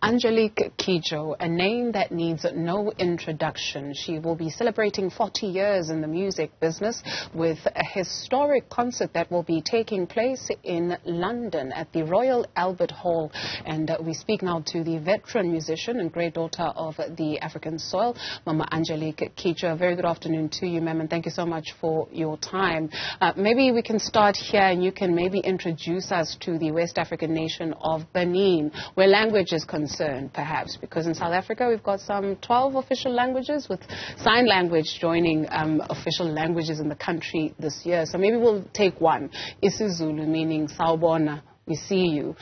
Angelique Kidjo, a name that needs no introduction. She will be celebrating 40 years in the music business with a historic concert that will be taking place in London at the Royal Albert Hall. And we speak now to the veteran musician and great daughter of the African soil, Mama Angelique Kidjo. Very good afternoon to you, ma'am, and thank you so much for your time. Maybe we can start here and you can maybe introduce us to the West African nation of Benin, where language is concerned, perhaps, because in South Africa we've got some 12 official languages, with sign language joining official languages in the country this year. So maybe we'll take one, isiZulu, meaning Sawubona, we see you.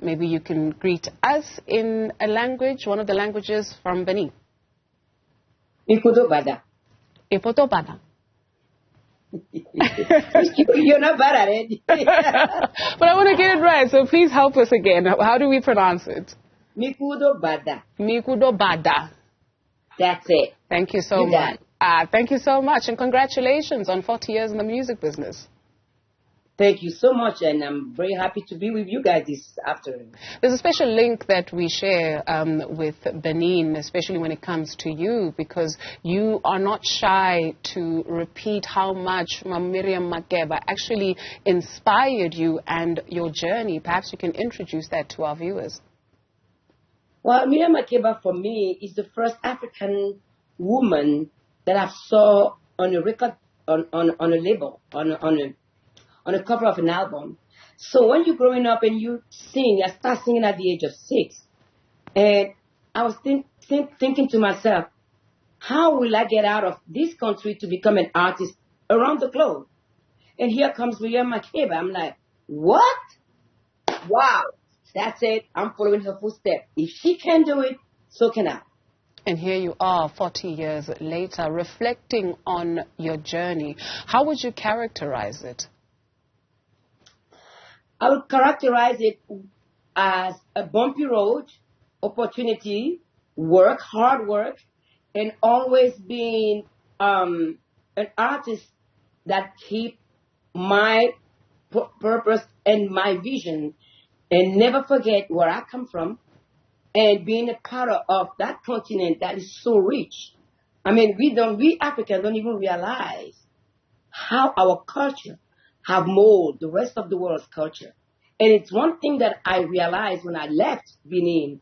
Maybe you can greet us in a language, one of the languages from Benin. Ikudobada. Ipotobada. You're not bad at it. But I want to get it right, so please help us again. How do we pronounce it? Mikudobada. Mikudobada. That's it. Thank you so much. Thank you so much, and congratulations on 40 years in the music business. Thank you so much, and I'm very happy to be with you guys this afternoon. There's a special link that we share with Benin, especially when it comes to you, because you are not shy to repeat how much Miriam Makeba actually inspired you and your journey. Perhaps you can introduce that to our viewers. Well, Miriam Makeba for me is the first African woman that I saw on a record, on a label, on a cover of an album. So when you're growing up and you sing, I start singing at the age of 6. And I was thinking to myself, how will I get out of this country to become an artist around the globe? And here comes Miriam Makeba. I'm like, what? Wow, that's it. I'm following her footsteps. If she can do it, so can I. And here you are 40 years later, reflecting on your journey. How would you characterize it? I would characterize it as a bumpy road, opportunity, work, hard work, and always being an artist that keep my purpose and my vision, and never forget where I come from, and being a part of that continent that is so rich. I mean, we Africans don't even realize how our culture have molded the rest of the world's culture. And it's one thing that I realized when I left Benin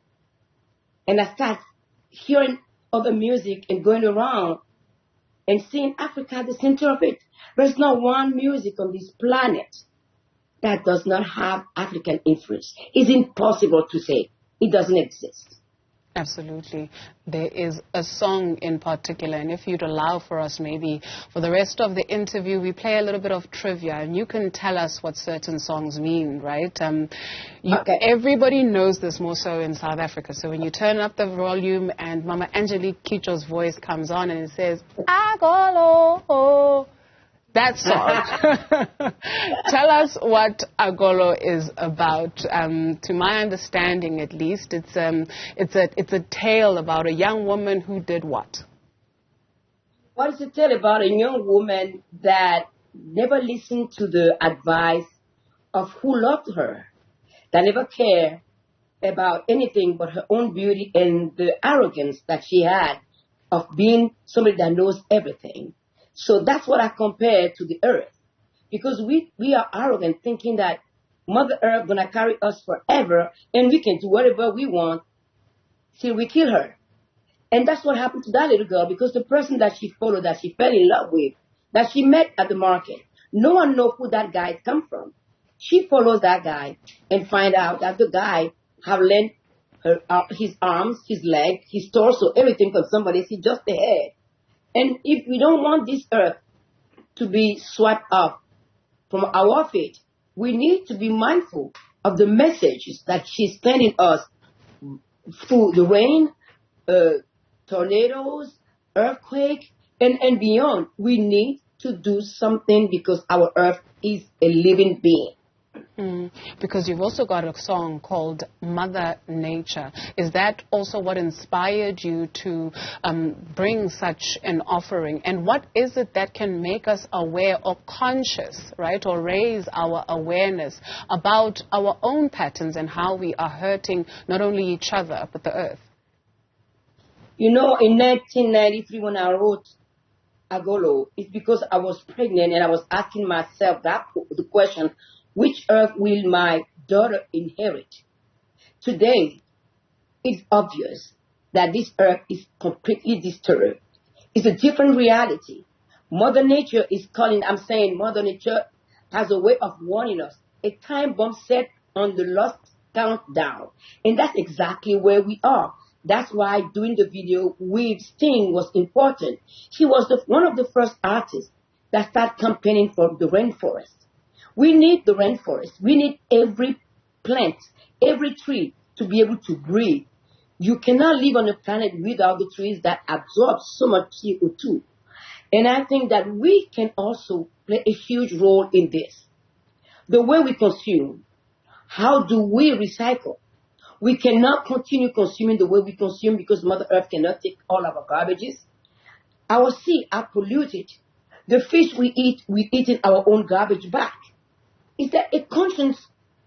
and I started hearing other music and going around and seeing Africa at the center of it. There's not one music on this planet that does not have African influence. It's impossible to say. It doesn't exist. Absolutely. There is a song in particular, and if you'd allow for us, maybe for the rest of the interview, we play a little bit of trivia, and you can tell us what certain songs mean, right? Okay. Everybody knows this more so in South Africa. So when you turn up the volume and Mama Angelique Kidjo's voice comes on and it says, Agolo, that song. Tell us what Agolo is about. To my understanding, at least, it's a tale about a young woman who did what? What is a tale about a young woman that never listened to the advice of who loved her, that never cared about anything but her own beauty and the arrogance that she had of being somebody that knows everything. So that's what I compare to the earth. Because we are arrogant, thinking that Mother Earth going to carry us forever and we can do whatever we want till we kill her. And that's what happened to that little girl, because the person that she followed, that she fell in love with, that she met at the market, no one knows who that guy come from. She follows that guy and find out that the guy have lent her, his arms, his leg, his torso, everything from somebody, see just the head. And if we don't want this earth to be swept up from our feet, we need to be mindful of the messages that she's sending us through the rain, tornadoes, earthquake, and beyond. We need to do something because our earth is a living being. Because you've also got a song called Mother Nature. Is that also what inspired you to bring such an offering? And what is it that can make us aware or conscious, right, or raise our awareness about our own patterns and how we are hurting not only each other but the earth? You know, in 1993 when I wrote Agolo, it's because I was pregnant and I was asking myself the question, which earth will my daughter inherit? Today, it's obvious that this earth is completely disturbed. It's a different reality. Mother Nature is calling. I'm saying Mother Nature has a way of warning us. A time bomb set on the lost countdown. And that's exactly where we are. That's why doing the video with Sting was important. He was one of the first artists that started campaigning for the rainforest. We need the rainforest. We need every plant, every tree to be able to breathe. You cannot live on a planet without the trees that absorb so much CO2. And I think that we can also play a huge role in this. The way we consume, how do we recycle? We cannot continue consuming the way we consume because Mother Earth cannot take all of our garbages. Our sea are polluted. The fish we eat our own garbage back. Is there a conscience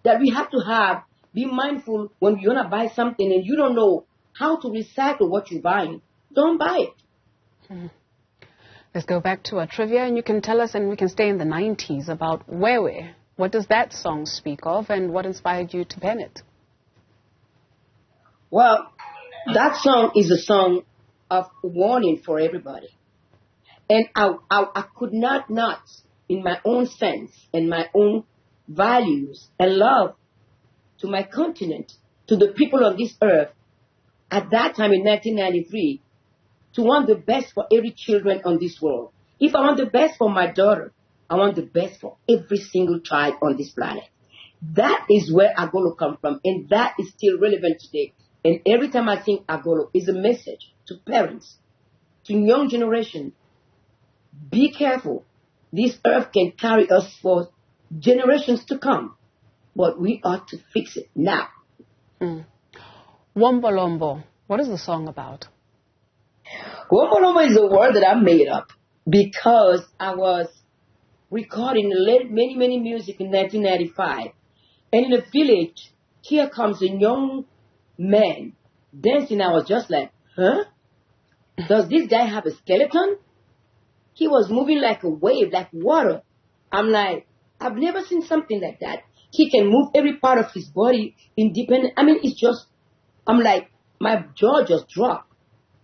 that we have to have? Be mindful when you want to buy something and you don't know how to recycle what you're buying. Don't buy it. Let's go back to our trivia, and you can tell us, and we can stay in the 90s, about Wewe. What does that song speak of, and what inspired you to pen it? Well, that song is a song of warning for everybody. And I could not, in my own sense and my own values and love to my continent, to the people of this earth, at that time in 1993, to want the best for every children on this world. If I want the best for my daughter, I want the best for every single child on this planet. That is where Agolo comes from, and that is still relevant today. And every time I sing Agolo, it's a message to parents, to young generation. Be careful. This earth can carry us for generations to come, but we ought to fix it now. Wombolombo, what is the song about? Wombolombo is a word that I made up because I was recording many music in 1995. And in a village, here comes a young man dancing. I was just like, huh? Does this guy have a skeleton? He was moving like a wave, like water. I'm like, I've never seen something like that. He can move every part of his body independent. I mean, it's just, I'm like, my jaw just dropped.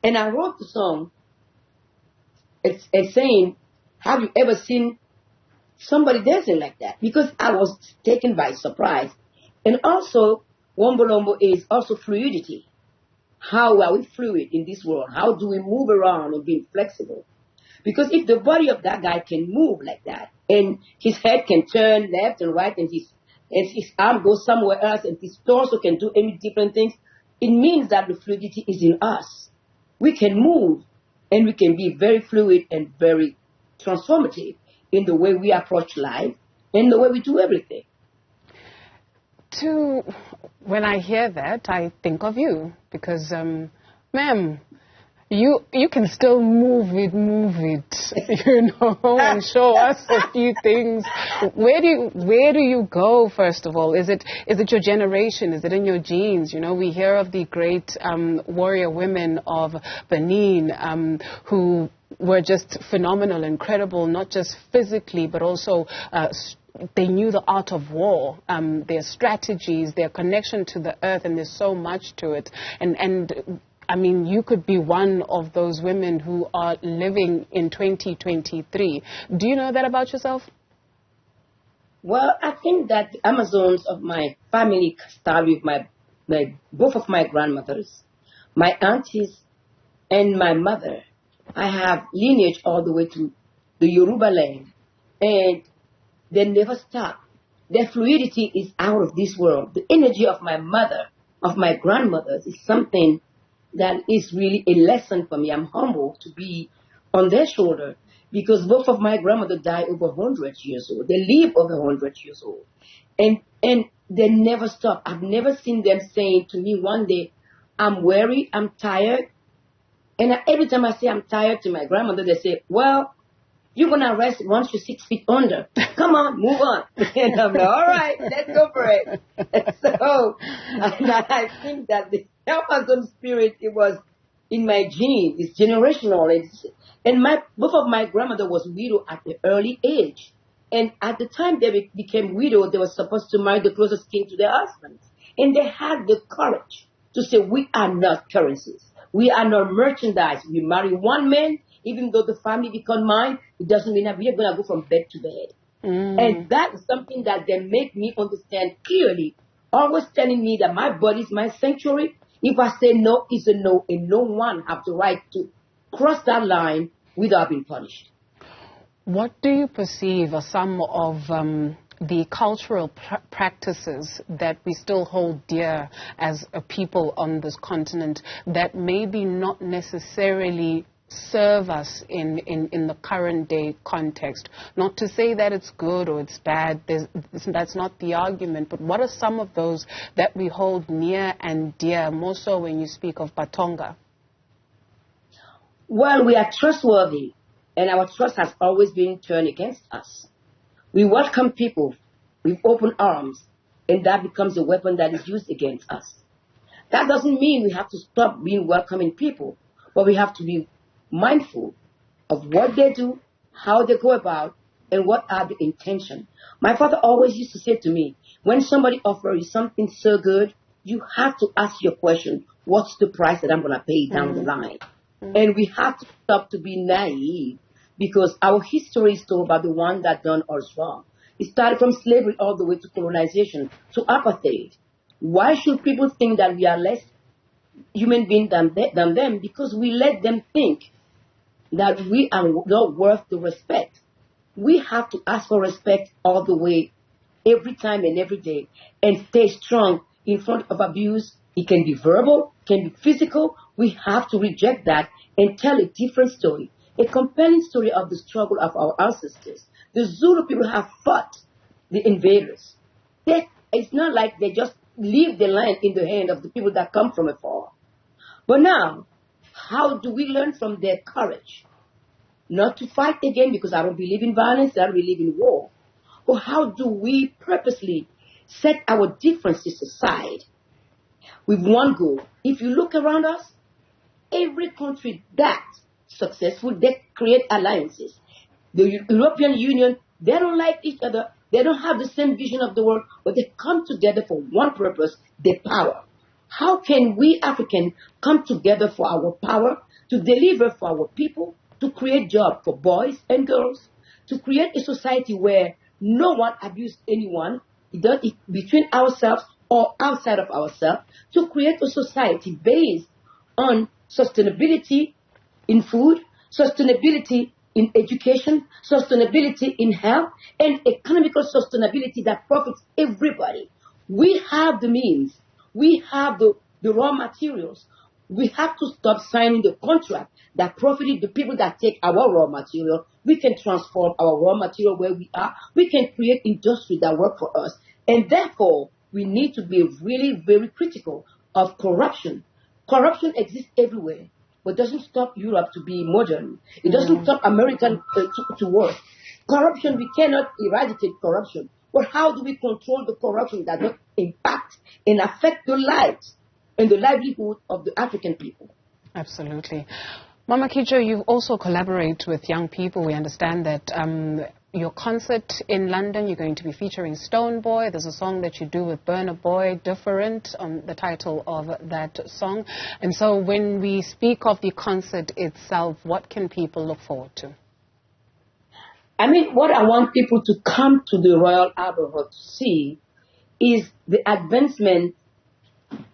And I wrote the song. It's saying, have you ever seen somebody dancing like that? Because I was taken by surprise. And also, Wombolombo is also fluidity. How are we fluid in this world? How do we move around and be flexible? Because if the body of that guy can move like that, and his head can turn left and right, and his arm goes somewhere else, and his torso can do any different things, it means that the fluidity is in us. We can move, and we can be very fluid and very transformative in the way we approach life and the way we do everything. When I hear that, I think of you because, ma'am, you can still move it, and show us a few things. Where do you go, first of all? Is it your generation? Is it in your genes? You know, we hear of the great warrior women of Benin who were just phenomenal, incredible, not just physically, but also they knew the art of war, their strategies, their connection to the earth, and there's so much to it. And I mean, you could be one of those women who are living in 2023. Do you know that about yourself? Well, I think that the Amazons of my family start with both of my grandmothers, my aunties, and my mother. I have lineage all the way to the Yoruba land, and they never stop. Their fluidity is out of this world. The energy of my mother, of my grandmothers, is something that is really a lesson for me. I'm humbled to be on their shoulder. because both of my grandmother died over 100 years old. They live over 100 years old. And they never stop. I've never seen them saying to me one day, I'm weary, I'm tired. And every time I say I'm tired to my grandmother, they say, well, you're going to rest once you're 6 feet under. Come on, move on. And I'm like, all right, let's go for it. So I think that the Amazon spirit, it was in my genes. It's generational. And both of my grandmother was widow at an early age. And at the time they became widow, they were supposed to marry the closest kin to their husbands. And they had the courage to say, we are not currencies. We are not merchandise. We marry one man, even though the family become mine, it doesn't mean that we are going to go from bed to bed. And that is something that they make me understand clearly, always telling me that my body is my sanctuary. If I say no, it's a no, and no one have the right to cross that line without being punished. What do you perceive are some of the cultural practices that we still hold dear as a people on this continent that maybe not necessarily serve us in the current day context? Not to say that it's good or it's bad, that's not the argument, but what are some of those that we hold near and dear, more so when you speak of Batonga? Well, we are trustworthy, and our trust has always been turned against us. We welcome people with open arms, and that becomes a weapon that is used against us. That doesn't mean we have to stop being welcoming people, but we have to be mindful of what they do, how they go about, and what are the intentions. My father always used to say to me, when somebody offers you something so good, you have to ask your question, what's the price that I'm going to pay down the line? And we have to stop to be naive, because our history is told about the one that done us wrong. It started from slavery all the way to colonization, to apartheid. Why should people think that we are less human beings than them? Because we let them think that we are not worth the respect. We have to ask for respect all the way, every time and every day, and stay strong in front of abuse. It can be verbal, can be physical. We have to reject that and tell a different story, a compelling story of the struggle of our ancestors. The Zulu people have fought the invaders. It's not like they just leave the land in the hand of the people that come from afar. But now, how do we learn from their courage? Not to fight again, because I don't believe in violence, I don't believe in war. But how do we purposely set our differences aside with one goal? If you look around us, every country that's successful, they create alliances. The European Union, they don't like each other. They don't have the same vision of the world, but they come together for one purpose, their power. How can we Africans come together for our power, to deliver for our people, to create jobs for boys and girls, to create a society where no one abuses anyone, between ourselves or outside of ourselves, to create a society based on sustainability in food, sustainability in education, sustainability in health, and economical sustainability that profits everybody. We have the means. We have the raw materials. We have to stop signing the contract that profited the people that take our raw material. We can transform our raw material where we are. We can create industry that work for us. And therefore, we need to be really very critical of corruption. Corruption exists everywhere, but doesn't stop Europe to be modern. It doesn't stop American to work. Corruption, we cannot eradicate corruption. But how do we control the corruption that does impact and affect the lives and the livelihood of the African people? Absolutely. Mama Kidjo, you also collaborate with young people. We understand that your concert in London, you're going to be featuring Stone Boy. There's a song that you do with Burna Boy, Different, on the title of that song. And so when we speak of the concert itself, what can people look forward to? I mean, what I want people to come to the Royal Albert Hall to see is the advancement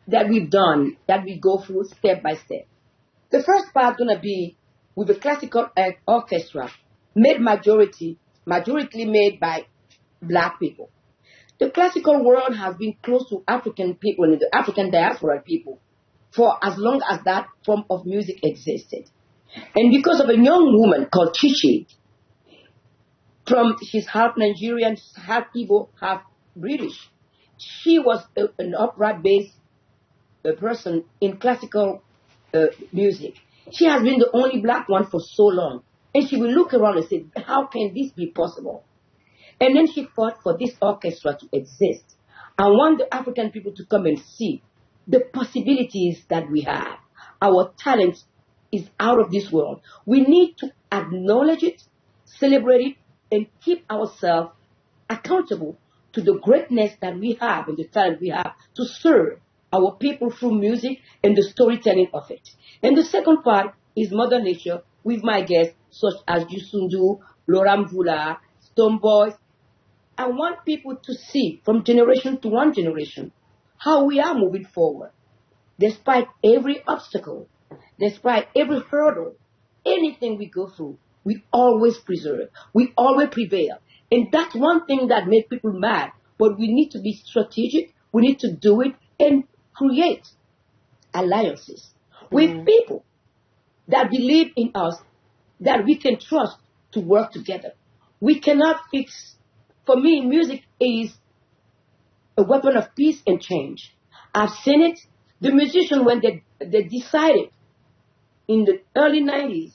that we've done, that we go through step by step. The first part is going to be with the classical orchestra, majority made by black people. The classical world has been close to African people and the African diaspora people for as long as that form of music existed. And because of a young woman called Chichi, She's half Nigerian, half Igbo, half British. She was an opera-based person in classical music. She has been the only black one for so long. And she will look around and say, how can this be possible? And then she fought for this orchestra to exist. I want the African people to come and see the possibilities that we have. Our talent is out of this world. We need to acknowledge it, celebrate it, and keep ourselves accountable to the greatness that we have and the talent we have to serve our people through music and the storytelling of it. And the second part is Mother Nature with my guests such as Yusundu, Laura Mvula, Stone Boys. I want people to see from generation to one generation how we are moving forward. Despite every obstacle, despite every hurdle, anything we go through, we always preserve. We always prevail. And that's one thing that makes people mad. But we need to be strategic. We need to do it and create alliances with people that believe in us, that we can trust to work together. We cannot fix. For me, music is a weapon of peace and change. I've seen it. The musicians, when they decided in the early 90s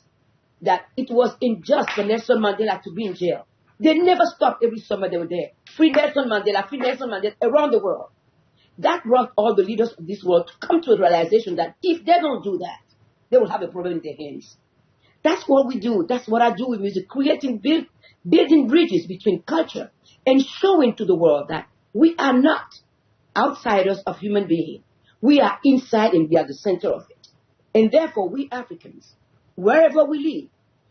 that it was unjust for Nelson Mandela to be in jail, they never stopped. Every summer they were there. Free Nelson Mandela around the world. That brought all the leaders of this world to come to a realization that if they don't do that, they will have a problem in their hands. That's what we do. That's what I do with music, building bridges between culture and showing to the world that we are not outsiders of human beings. We are inside and we are the center of it. And therefore, we Africans, wherever we live,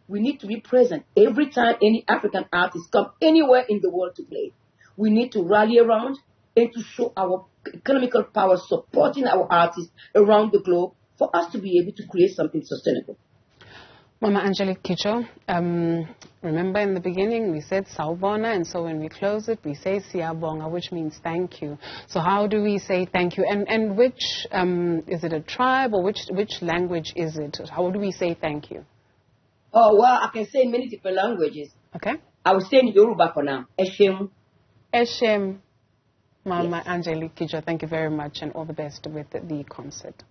we need to be present every time any African artist come anywhere in the world to play. We need to rally around and to show our economical power supporting our artists around the globe for us to be able to create something sustainable. Mama Angelique Kidjo, remember in the beginning we said Sawubona, and so when we close it we say Siyabonga, which means thank you. So how do we say thank you? And which, is it a tribe or which language is it? How do we say thank you? Oh, well, I can say in many different languages. Okay. I will say in Yoruba for now. Eshem. Eshem. Mama Yes. Angelique Kidjo, thank you very much and all the best with the concert.